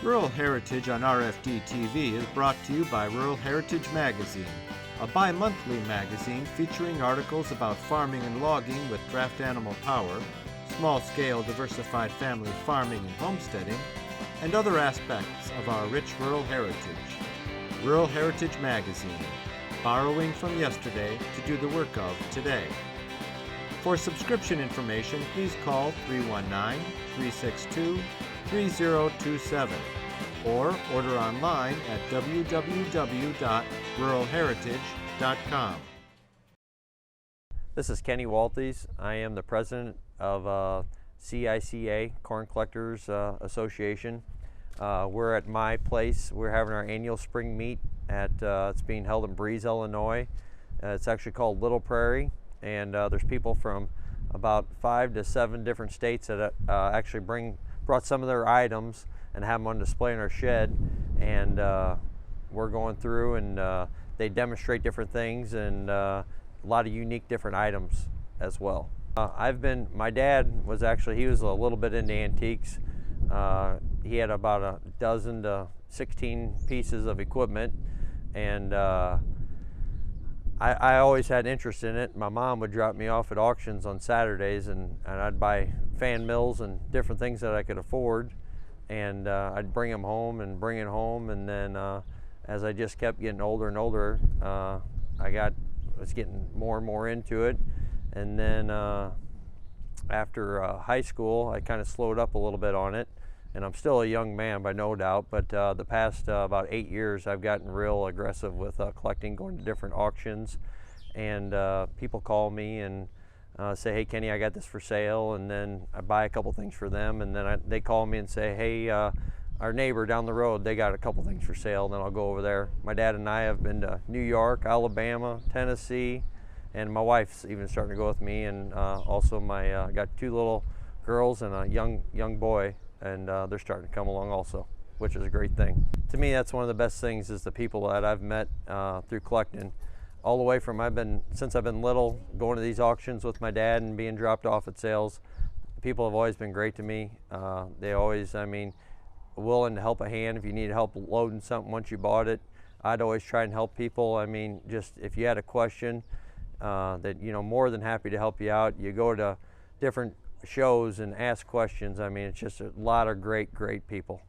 Rural Heritage on RFD TV is brought to you by Rural Heritage Magazine, a bi-monthly magazine featuring articles about farming and logging with draft animal power, small-scale diversified family farming and homesteading, and other aspects of our rich rural heritage. Rural Heritage Magazine, borrowing from yesterday to do the work of today. For subscription information, please call 319-362-3027 or order online at www.ruralheritage.com. This is Kenny Walthes. I am the president of CICA, Corn Collectors Association. We're at my place. We're having our annual spring meet at it's being held in Breese, Illinois. It's actually called Little Prairie, and there's people from about 5 to 7 different states that actually brought some of their items and have them on display in our shed, and we're going through and they demonstrate different things and a lot of unique different items as well. My dad was actually, he was a little bit into antiques. He had about a dozen to 16 pieces of equipment, and I always had interest in it. My mom would drop me off at auctions on Saturdays, and I'd buy fan mills and different things that I could afford, and I'd bring them home and bring it home, and then as I just kept getting older and older, I was getting more and more into it, and then after high school I kind of slowed up a little bit on it, and I'm still a young man by no doubt, but the past about 8 years I've gotten real aggressive with collecting, going to different auctions, and people call me and say, hey Kenny, I got this for sale, and then I buy a couple things for them, and then they call me and say, hey, our neighbor down the road, they got a couple things for sale, and then I'll go over there. My dad and I have been to New York, Alabama, Tennessee, and my wife's even starting to go with me, and also I got 2 little girls and a young boy, and they're starting to come along also, which is a great thing. To me, that's one of the best things, is the people that I've met through collecting. All the way from since I've been little, going to these auctions with my dad and being dropped off at sales. People have always been great to me. They always, willing to help a hand if you need help loading something once you bought it. I'd always try and help people. Just if you had a question, more than happy to help you out. You go to different shows and ask questions. It's just a lot of great people.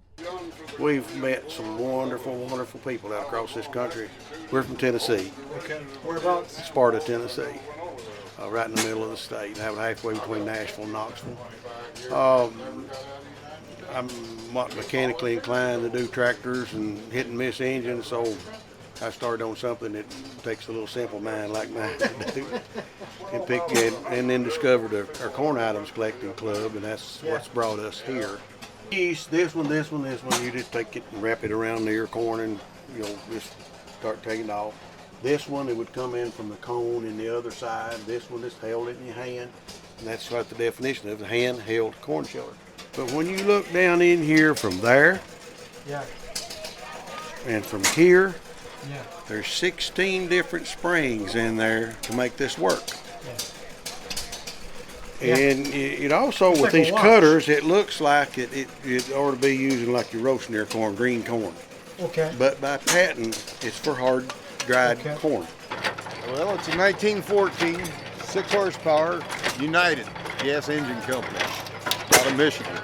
We've met some wonderful people out across this country. We're from Tennessee. Okay. Whereabouts? Sparta, Tennessee. Right in the middle of the state, halfway between Nashville and Knoxville. I'm mechanically inclined to do tractors and hit and miss engines, so I started on something that takes a little simple mind like mine to do, and then discovered our corn items collecting club, and that's what's brought us here. This one, you just take it and wrap it around your corn and just start taking it off. This one, it would come in from the cone in the other side. This one just held it in your hand, and that's what the definition of the hand-held corn sheller. But when you look down in here from there, yeah, and from here, yeah, there's 16 different springs in there to make this work. Yeah. And it also, it's with like these cutters, it looks like it ought to be using like you're roasting your corn, green corn. Okay. But by patent, it's for hard dried corn. Well, it's a 1914 6 horsepower United gas engine company out of Michigan.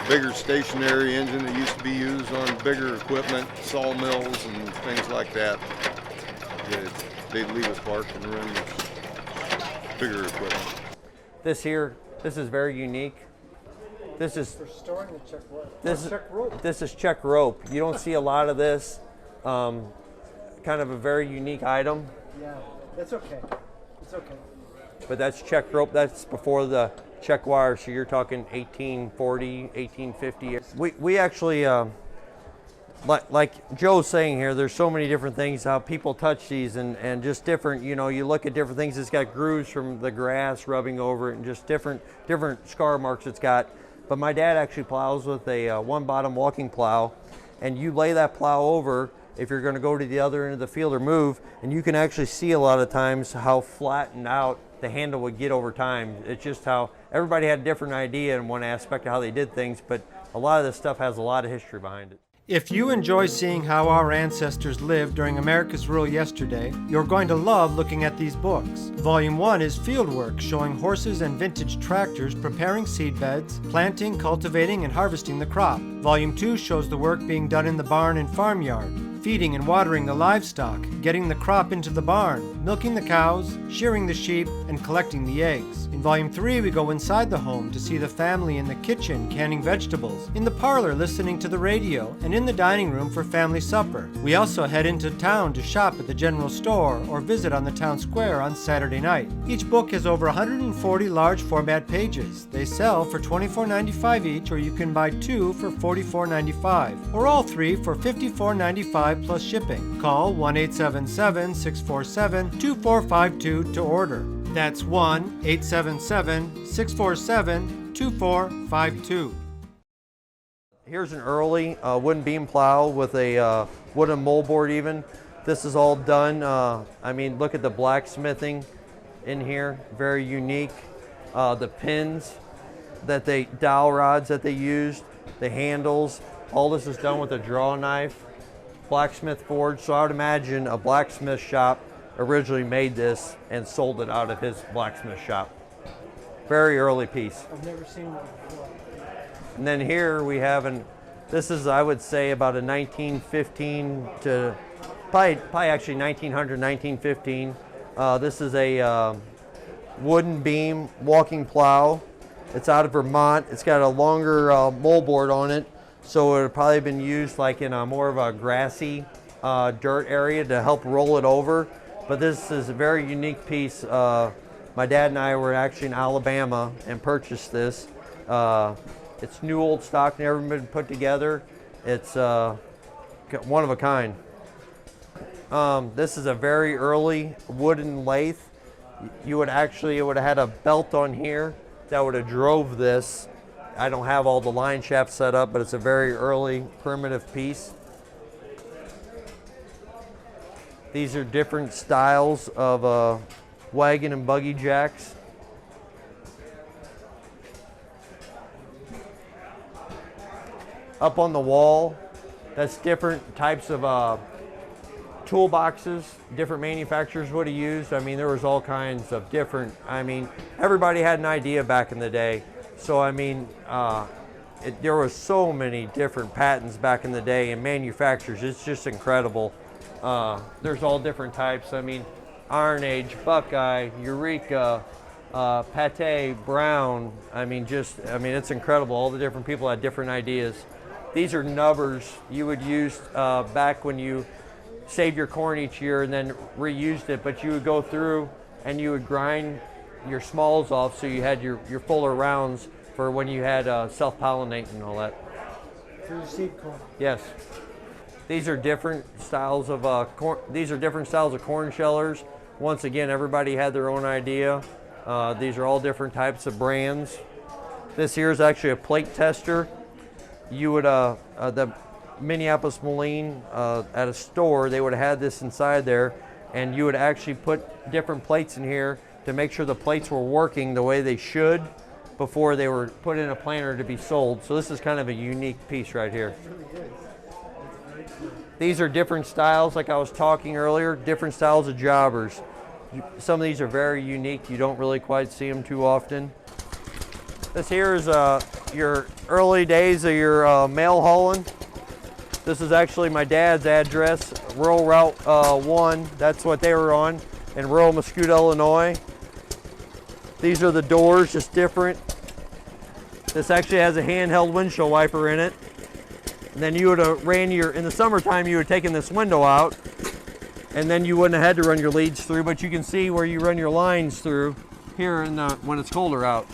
Bigger stationary engine that used to be used on bigger equipment, sawmills and things like that. They'd leave it parked and run bigger equipment. This is very unique. This is for storing the check rope. This is check rope. You don't see a lot of this. Kind of a very unique item. Yeah, that's okay. It's okay. But that's check rope. That's before the check wire. So you're talking 1840, 1850. We actually, like Joe's saying here, there's so many different things how people touch these and just different. You look at different things. It's got grooves from the grass rubbing over it, and just different scar marks it's got. But my dad actually plows with a one-bottom walking plow, and you lay that plow over if you're going to go to the other end of the field or move, and you can actually see a lot of times how flattened out the handle would get over time. It's just how everybody had a different idea in one aspect of how they did things, but a lot of this stuff has a lot of history behind it. If you enjoy seeing how our ancestors lived during America's rule yesterday, you're going to love looking at these books. Volume 1 is Fieldwork, showing horses and vintage tractors preparing seed beds, planting, cultivating, and harvesting the crop. Volume 2 shows the work being done in the barn and farmyard, feeding and watering the livestock, getting the crop into the barn, milking the cows, shearing the sheep, and collecting the eggs. In Volume 3, we go inside the home to see the family in the kitchen canning vegetables, in the parlor listening to the radio, and in the dining room for family supper. We also head into town to shop at the general store or visit on the town square on Saturday night. Each book has over 140 large format pages. They sell for $24.95 each, or you can buy 2 for $44.95, or all 3 for $54.95 plus shipping. Call 1-877-647-2452 to order. That's 1-877-647-2452. Here's an early wooden beam plow with a wooden moldboard even. This is all done. I mean, look at the blacksmithing in here, very unique. The pins that dowel rods that they used, the handles, all this is done with a draw knife. Blacksmith forge, so I would imagine a blacksmith shop originally made this and sold it out of his blacksmith shop. Very early piece. I've never seen one before. And then here we have this is, I would say, about a 1915 to probably actually 1900, 1915. This is a wooden beam walking plow. It's out of Vermont. It's got a longer moldboard on it, so it would probably been used like in a more of a grassy dirt area to help roll it over. But this is a very unique piece. My dad and I were actually in Alabama and purchased this. It's new old stock, never been put together. It's one of a kind. This is a very early wooden lathe. It would have had a belt on here that would have drove this. I don't have all the line shafts set up, but it's a very early primitive piece. These are different styles of wagon and buggy jacks. Up on the wall, that's different types of toolboxes different manufacturers would have used. I mean, there was all kinds of different, everybody had an idea back in the day. So, there was so many different patents back in the day and manufacturers. It's just incredible. There's all different types. Iron Age, Buckeye, Eureka, Pate, Brown. It's incredible. All the different people had different ideas. These are nubbers you would use back when you saved your corn each year and then reused it, but you would go through and you would grind your smalls off so you had your fuller rounds for when you had self-pollinate and all that. For your seed corn. Yes. These are different styles of corn. These are different styles of corn shellers. Once again, everybody had their own idea. These are all different types of brands. This here is actually a plate tester. You would the Minneapolis Moline at a store, they would have had this inside there, and you would actually put different plates in here to make sure the plates were working the way they should before they were put in a planer to be sold. So this is kind of a unique piece right here. These are different styles, like I was talking earlier, different styles of jobbers. Some of these are very unique. You don't really quite see them too often. This here is your early days of your mail hauling. This is actually my dad's address, Rural Route 1. That's what they were on in rural Muscoota, Illinois. These are the doors, just different. This actually has a handheld windshield wiper in it. And then you would have ran in the summertime, you would have taken this window out, and then you wouldn't have had to run your leads through, but you can see where you run your lines through here when it's colder out.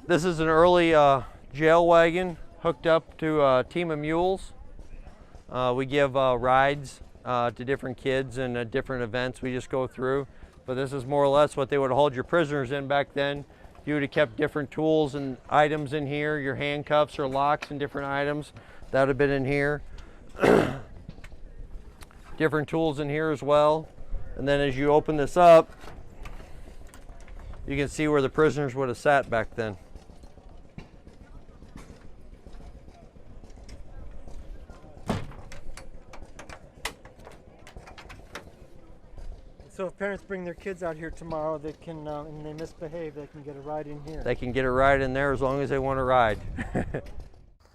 This is an early jail wagon hooked up to a team of mules. We give rides to different kids and different events we just go through. But this is more or less what they would hold your prisoners in back then. You would have kept different tools and items in here, your handcuffs or locks and different items. That would have been in here. Different tools in here as well. And then as you open this up, you can see where the prisoners would have sat back then. So if parents bring their kids out here tomorrow, they can, and they misbehave, they can get a ride in here. They can get a ride in there as long as they want to ride.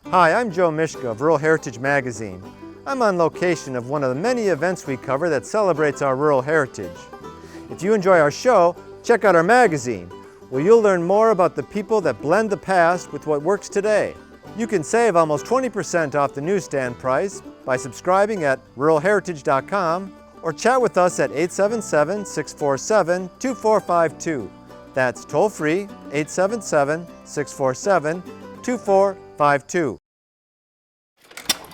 Hi, I'm Joe Mishka of Rural Heritage Magazine. I'm on location of one of the many events we cover that celebrates our rural heritage. If you enjoy our show, check out our magazine, where you'll learn more about the people that blend the past with what works today. You can save almost 20% off the newsstand price by subscribing at ruralheritage.com or chat with us at 877-647-2452. That's toll-free, 877-647-2452.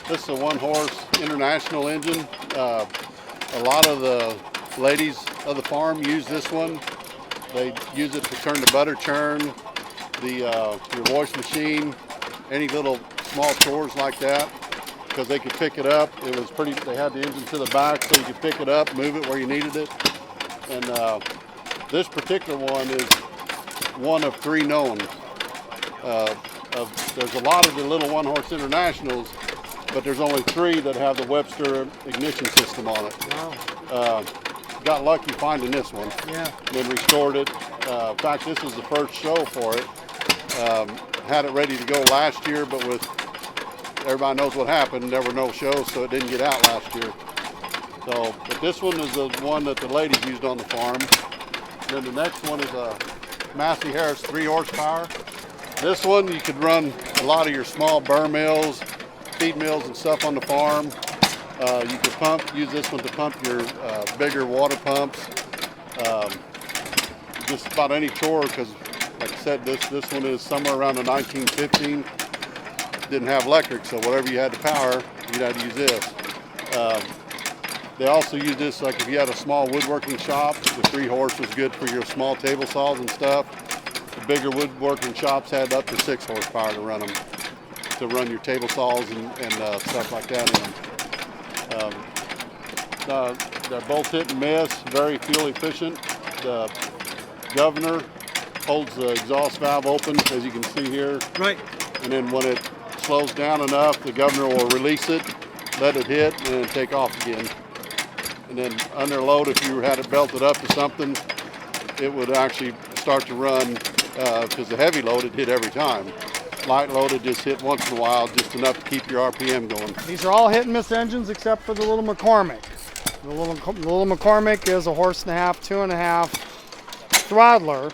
This is a one-horse International engine. A lot of the ladies of the farm use this one. They use it to turn the butter churn, your wash machine, any little small chores like that, because they could pick it up. It was pretty, they had the engine to the back so you could pick it up, move it where you needed it. And this particular one is one of 3 known. There's a lot of the little one-horse Internationals, but there's only 3 that have the Webster ignition system on it. Wow. Got lucky finding this one. Yeah. Then restored it. In fact, this was the first show for it. Had it ready to go last year, but with everybody knows what happened, there were no shows, so it didn't get out last year. So, but this one is the one that the ladies used on the farm. Then the next one is a Massey Harris 3 horsepower. This one you could run a lot of your small burr mills, feed mills and stuff on the farm. You could use this one to pump your bigger water pumps. Just about any chore, because like I said, this one is somewhere around the 1915. Didn't have electric, so whatever you had to power, you'd have to use this. They also use this like if you had a small woodworking shop. The 3 horse was good for your small table saws and stuff. The bigger woodworking shops had up to 6 horsepower to run them, to run your table saws and stuff like that in them. They're both hit and miss, very fuel efficient. The governor holds the exhaust valve open, as you can see here. Right. And then when it slows down enough, the governor will release it, let it hit, and then take off again. And then under load, if you had it belted up to something, it would actually start to run, because the heavy load it hit every time. Light load it just hit once in a while, just enough to keep your RPM going. These are all hit and miss engines except for the little McCormick. The little McCormick is a 1.5 horse, 2.5 throttler.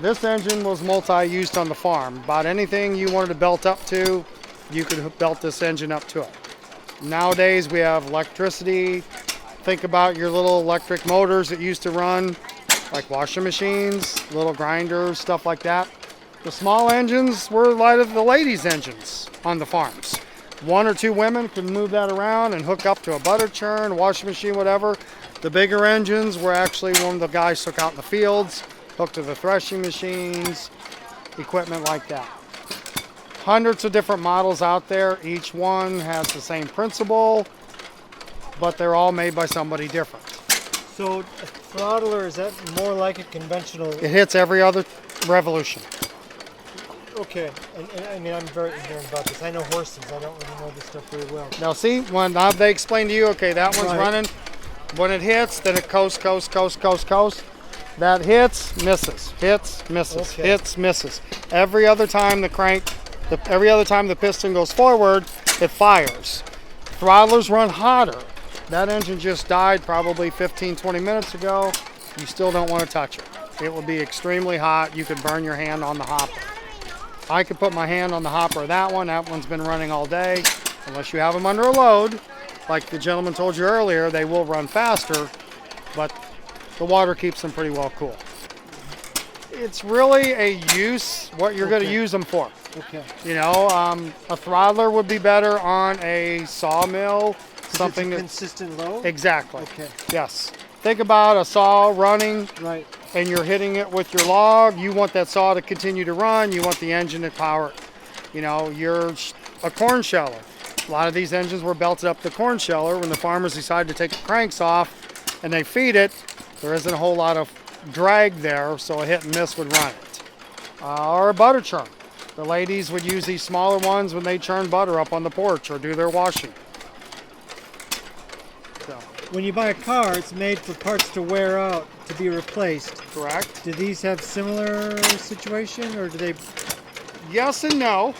This engine was multi-used on the farm. About anything you wanted to belt up to, you could belt this engine up to it. Nowadays we have electricity. Think about your little electric motors that used to run, like washing machines, little grinders, stuff like that. The small engines were like the ladies' engines on the farms. 1 or 2 women could move that around and hook up to a butter churn, washing machine, whatever. The bigger engines were actually one the guys took out in the fields, hooked to the threshing machines, equipment like that. Hundreds of different models out there. Each one has the same principle, but they're all made by somebody different. So a throttler, is that more like a conventional? It hits every other revolution. Okay, I mean, I'm very ignorant about this. I know horses. I don't really know this stuff very well. Now see, when they explain to you, okay, that one's Right. running. When it hits, then it coasts. That hits, misses, hits, misses, Okay. hits, misses. Every other time the piston goes forward, it fires. Throttlers run hotter. That engine just died probably 15, 20 minutes ago. You still don't want to touch it. It will be extremely hot. You could burn your hand on the hopper. I could put my hand on the hopper of that one. That one's been running all day. Unless you have them under a load, like the gentleman told you earlier, they will run faster, but the water keeps them pretty well cool. It's really a use, what you're going to use them for. Okay. You know, a throttler would be better on a sawmill, something It's a that consistent load? exactly. Okay. Yes. Think about a saw running Right. and you're hitting it with your log. You want that saw to continue to run. You want the engine to power it. You know, you're a corn sheller. A lot of these engines were belted up the corn sheller when the farmers decided to take the cranks off. and they feed it, there isn't a whole lot of drag there, so a hit and miss would run it. Or a butter churn. The ladies would use these smaller ones when they churn butter up on the porch or do their washing. So, When you buy a car, it's made for parts to wear out, to be replaced. correct? Do these have similar situation, or do they? Yes and no.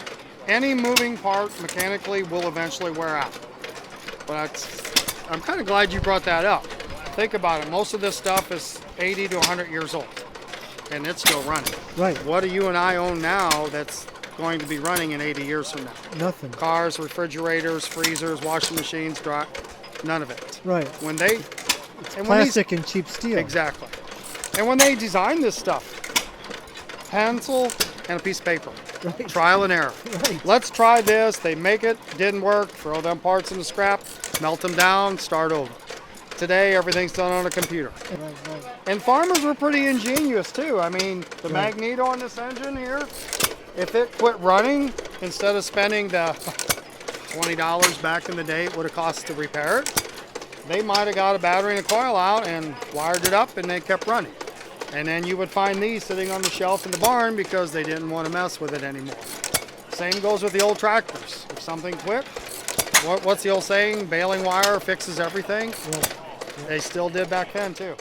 Any moving part mechanically will eventually wear out. But I'm kind of glad you brought that up. Think about it. Most of this stuff is 80 to 100 years old, and it's still running. Right. What do you and I own now that's going to be running in 80 years from now? Nothing. Cars, refrigerators, freezers, washing machines, none of it. Right. When they Plastic and cheap steel. exactly. And when they designed this stuff, pencil and a piece of paper. Right. Trial and error. Right. Let's try this. They make it, didn't work, throw them parts in the scrap, melt them down, start over. Today, everything's done on a computer. Right. And farmers were pretty ingenious too. I mean, the magneto on this engine here, if it quit running, instead of spending the $20 back in the day it would have cost to repair it, they might have got a battery and a coil out and wired it up and they kept running. And then you would find these sitting on the shelf in the barn because they didn't want to mess with it anymore. Same goes with the old tractors. If something quit, what's the old saying? Baling wire fixes everything. They still did back then too.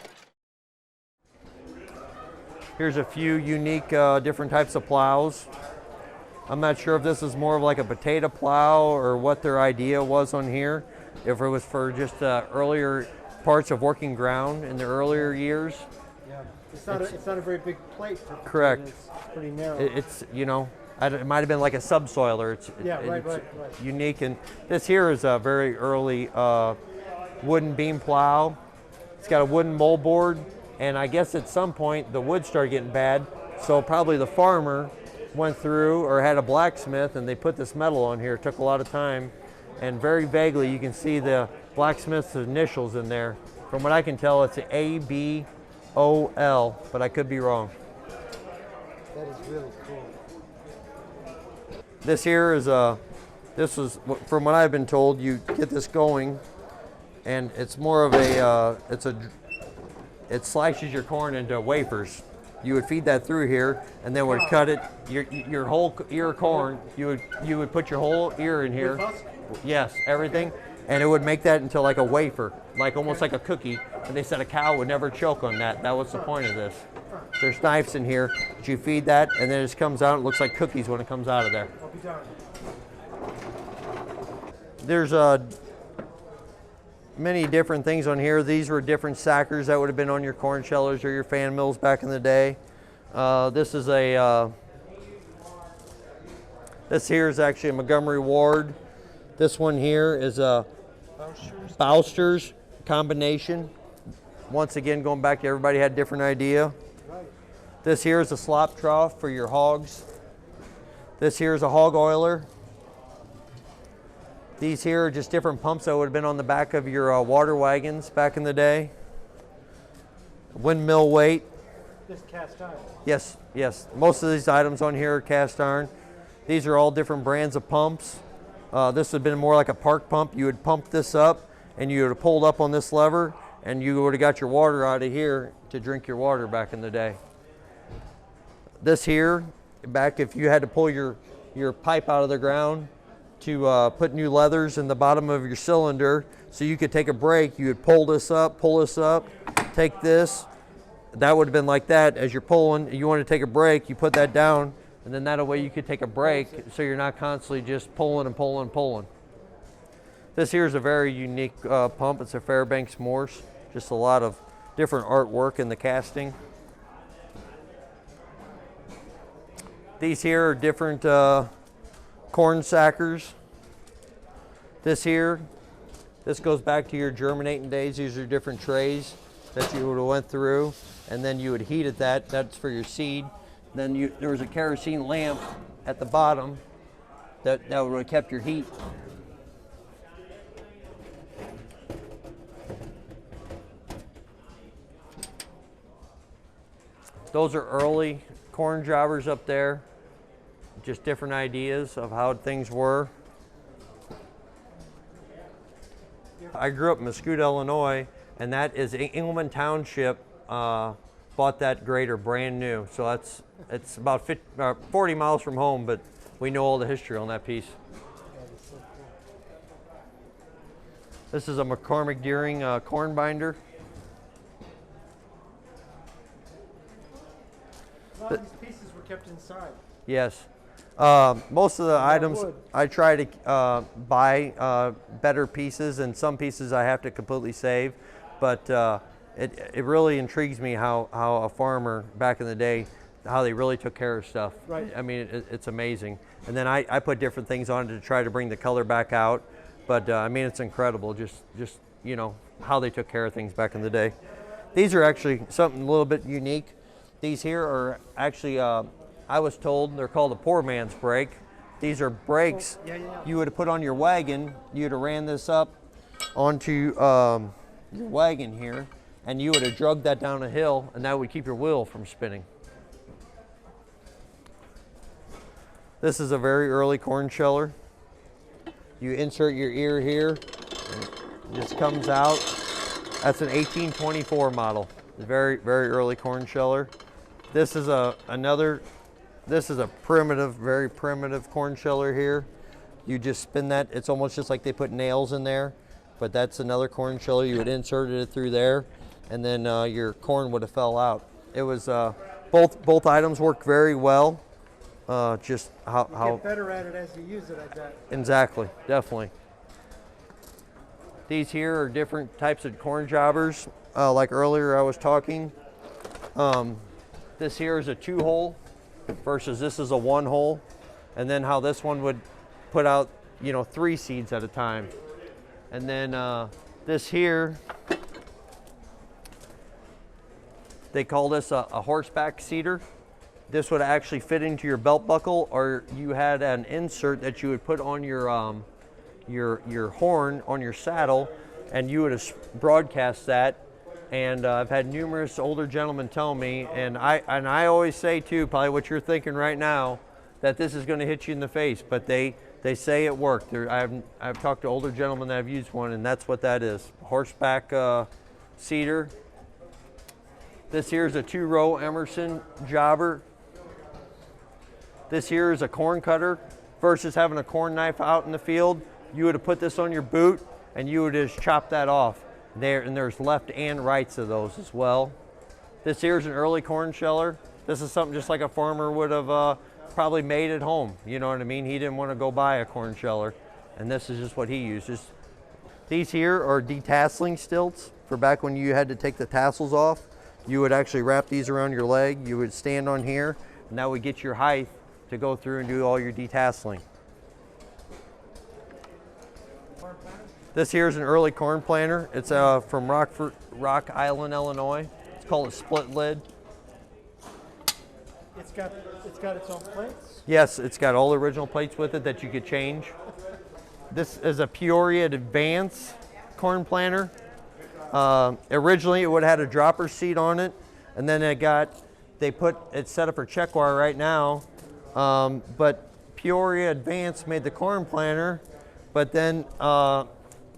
Here's a few unique different types of plows. I'm not sure if this is more of like a potato plow or what their idea was on here. If it was for just earlier parts of working ground in the earlier years. Yeah. It's not a very big plate. Correct. It's pretty narrow. It's, you know, it might have been like a subsoiler. It's unique. And this here is a very early wooden beam plow. It's got a wooden moldboard, and I guess at some point the wood started getting bad, so probably the farmer went through or had a blacksmith and they put this metal on here. It took a lot of time, and very vaguely you can see the blacksmith's initials in there. From what I can tell, it's ABOL, but I could be wrong. That is really cool. This here is from what I've been told, you get this going, and it's more of it slices your corn into wafers. You would feed that through here, and then would cut it, your whole ear of corn. You would put your whole ear in here. Yes, everything, and it would make that into like a wafer, like almost like a cookie. And they said a cow would never choke on that. That was the point of this. There's knives in here that you feed that, and then it just comes out. It looks like cookies when it comes out of there. There's many different things on here. These were different sackers that would have been on your corn shellers or your fan mills back in the day. This here is actually a Montgomery Ward. This one here is a Bowster's combination. Once again, going back to everybody had a different idea. This here is a slop trough for your hogs. This here is a hog oiler. These here are just different pumps that would have been on the back of your water wagons back in the day. Windmill weight. This cast iron. Yes. Most of these items on here are cast iron. These are all different brands of pumps. This would have been more like a park pump. You would pump this up and you would have pulled up on this lever and you would have got your water out of here to drink your water back in the day. This here, back if you had to pull your pipe out of the ground to put new leathers in the bottom of your cylinder so you could take a break, you would pull this up, take this. That would have been like that. As you're pulling, you want to take a break, you put that down, and then that way you could take a break so you're not constantly just pulling and pulling. This here is a very unique pump. It's a Fairbanks Morse. Just a lot of different artwork in the casting. These here are different corn sackers. This goes back to your germinating days. These are different trays that you would have went through, and then you would heat at that. That's for your seed. Then there was a kerosene lamp at the bottom that would have kept your heat. Those are early corn jobbers up there. Just different ideas of how things were. I grew up in Mesquite, Illinois, and that is Engelman Township bought that grader brand new. So it's about 40 miles from home, but we know all the history on that piece. This is a McCormick Deering corn binder. A lot of these pieces were kept inside. Yes. Most of the items I try to buy better pieces, and some pieces I have to completely save. But it really intrigues me how a farmer back in the day, how they really took care of stuff. Right. I mean, it's amazing. And then I put different things on it to try to bring the color back out. But I mean, it's incredible just you know, how they took care of things back in the day. These are actually something a little bit unique. These here are actually, I was told they're called a poor man's brake. These are brakes you would have put on your wagon. You'd have ran this up onto your wagon here, and you would have drugged that down a hill, and that would keep your wheel from spinning. This is a very early corn sheller. You insert your ear here, and this comes out. That's an 1824 model. Very, very early corn sheller. This is this is a primitive, very primitive corn sheller here. You just spin that. It's almost just like they put nails in there, but that's another corn sheller. You would insert it through there, and then your corn would have fell out. It was both items work very well. Just how You get better at it as you use it, I bet. Exactly, definitely. These here are different types of corn jobbers. Like earlier I was talking. This here is a 2-hole versus this is a 1-hole. And then how this one would put out, you know, 3 seeds at a time. And then this here, they call this a horseback seeder. This would actually fit into your belt buckle, or you had an insert that you would put on your horn on your saddle, and you would have broadcast that. And I've had numerous older gentlemen tell me, and I always say too, probably what you're thinking right now, that this is going to hit you in the face, but they say it worked. I've talked to older gentlemen that have used one, and that's what that is. Horseback seeder. This here is a 2-row Emerson jobber. This here is a corn cutter. Versus having a corn knife out in the field, you would have put this on your boot and you would just chop that off. There's left and rights of those as well. This here is an early corn sheller. This is something just like a farmer would have probably made at home. You know what I mean? He didn't want to go buy a corn sheller, and this is just what he uses. These here are detasseling stilts for back when you had to take the tassels off. You would actually wrap these around your leg. You would stand on here, and that would get your height to go through and do all your detasseling. This here is an early corn planter. It's from Rock Island, Illinois. It's called a split lid. It's got its own plates? Yes, it's got all the original plates with it that you could change. This is a Peoria Advance corn planter. Originally it would have had a dropper seat on it, and then it's set up for check wire right now. But Peoria Advance made the corn planter, but then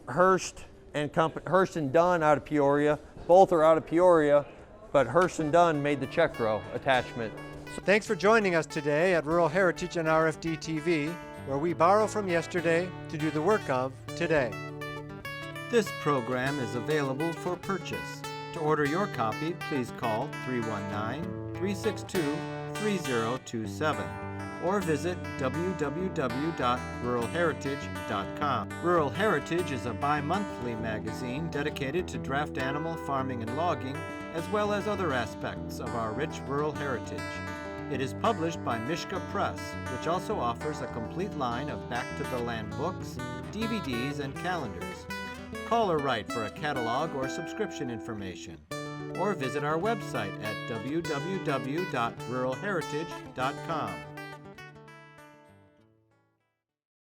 Hearst and Dunn out of Peoria, both are out of Peoria, but Hearst and Dunn made the check row attachment. Thanks for joining us today at Rural Heritage on RFD TV, where we borrow from yesterday to do the work of today. This program is available for purchase. To order your copy, please call 319-362-3027 or visit www.ruralheritage.com. Rural Heritage is a bi-monthly magazine dedicated to draft animal farming and logging, as well as other aspects of our rich rural heritage. It is published by Mishka Press, which also offers a complete line of back-to-the-land books, DVDs, and calendars. Call or write for a catalog or subscription information, or visit our website at www.ruralheritage.com.